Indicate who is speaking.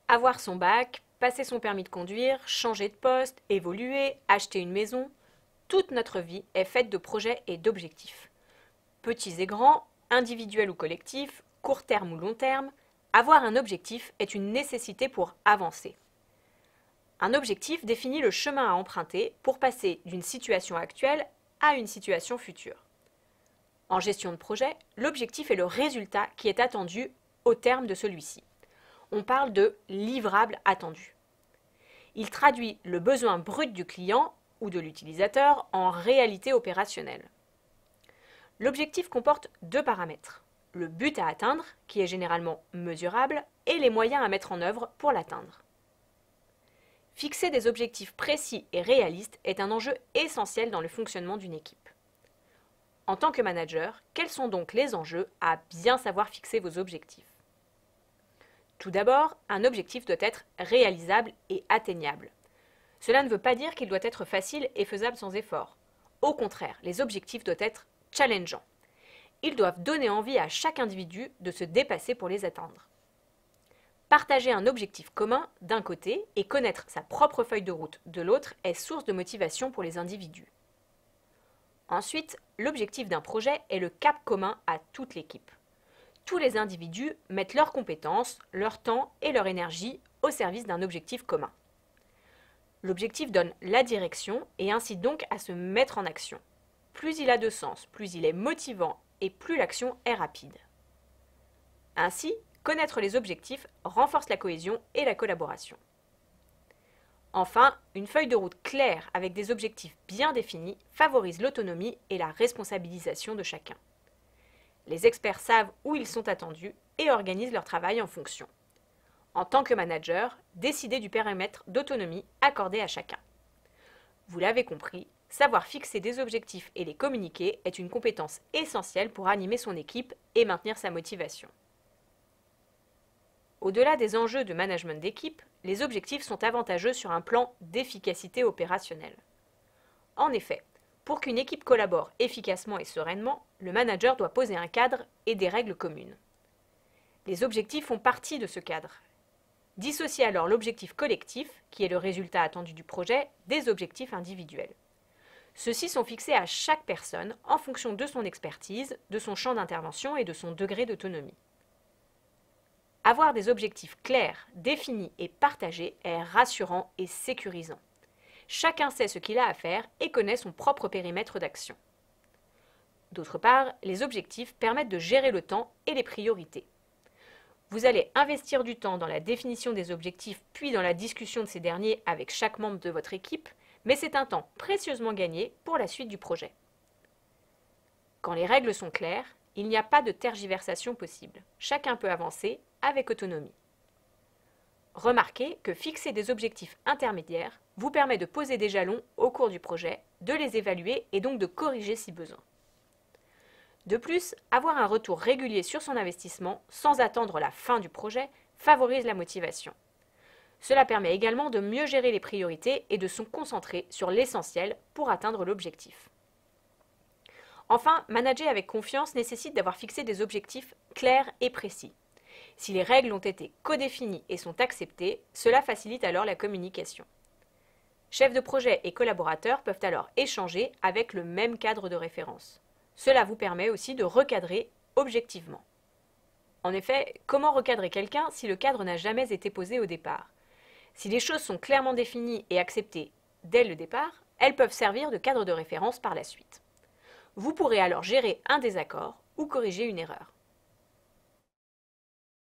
Speaker 1: Avoir son bac, passer son permis de conduire, changer de poste, évoluer, acheter une maison, toute notre vie est faite de projets et d'objectifs. Petits et grands, individuels ou collectifs, court terme ou long terme, avoir un objectif est une nécessité pour avancer. Un objectif définit le chemin à emprunter pour passer d'une situation actuelle à une situation future. En gestion de projet, l'objectif est le résultat qui est attendu au terme de celui-ci. On parle de livrable attendu. Il traduit le besoin brut du client ou de l'utilisateur en réalité opérationnelle. L'objectif comporte deux paramètres, le but à atteindre, qui est généralement mesurable, et les moyens à mettre en œuvre pour l'atteindre. Fixer des objectifs précis et réalistes est un enjeu essentiel dans le fonctionnement d'une équipe. En tant que manager, quels sont donc les enjeux à bien savoir fixer vos objectifs? Tout d'abord, un objectif doit être réalisable et atteignable. Cela ne veut pas dire qu'il doit être facile et faisable sans effort. Au contraire, les objectifs doivent être challengeants. Ils doivent donner envie à chaque individu de se dépasser pour les atteindre. Partager un objectif commun d'un côté et connaître sa propre feuille de route de l'autre est source de motivation pour les individus. Ensuite, l'objectif d'un projet est le cap commun à toute l'équipe. Tous les individus mettent leurs compétences, leur temps et leur énergie au service d'un objectif commun. L'objectif donne la direction et incite donc à se mettre en action. Plus il a de sens, plus il est motivant et plus l'action est rapide. Ainsi, connaître les objectifs renforce la cohésion et la collaboration. Enfin, une feuille de route claire avec des objectifs bien définis favorise l'autonomie et la responsabilisation de chacun. Les experts savent où ils sont attendus et organisent leur travail en fonction. En tant que manager, décidez du périmètre d'autonomie accordé à chacun. Vous l'avez compris, savoir fixer des objectifs et les communiquer est une compétence essentielle pour animer son équipe et maintenir sa motivation. Au-delà des enjeux de management d'équipe, les objectifs sont avantageux sur un plan d'efficacité opérationnelle. En effet, pour qu'une équipe collabore efficacement et sereinement, le manager doit poser un cadre et des règles communes. Les objectifs font partie de ce cadre. Dissociez alors l'objectif collectif, qui est le résultat attendu du projet, des objectifs individuels. Ceux-ci sont fixés à chaque personne en fonction de son expertise, de son champ d'intervention et de son degré d'autonomie. Avoir des objectifs clairs, définis et partagés est rassurant et sécurisant. Chacun sait ce qu'il a à faire et connaît son propre périmètre d'action. D'autre part, les objectifs permettent de gérer le temps et les priorités. Vous allez investir du temps dans la définition des objectifs puis dans la discussion de ces derniers avec chaque membre de votre équipe, mais c'est un temps précieusement gagné pour la suite du projet. Quand les règles sont claires, il n'y a pas de tergiversation possible. Chacun peut avancer avec autonomie. Remarquez que fixer des objectifs intermédiaires vous permet de poser des jalons au cours du projet, de les évaluer et donc de corriger si besoin. De plus, avoir un retour régulier sur son investissement sans attendre la fin du projet favorise la motivation. Cela permet également de mieux gérer les priorités et de se concentrer sur l'essentiel pour atteindre l'objectif. Enfin, manager avec confiance nécessite d'avoir fixé des objectifs clairs et précis. Si les règles ont été codéfinies et sont acceptées, cela facilite alors la communication. Chefs de projet et collaborateurs peuvent alors échanger avec le même cadre de référence. Cela vous permet aussi de recadrer objectivement. En effet, comment recadrer quelqu'un si le cadre n'a jamais été posé au départ? Si les choses sont clairement définies et acceptées dès le départ, elles peuvent servir de cadre de référence par la suite. Vous pourrez alors gérer un désaccord ou corriger une erreur.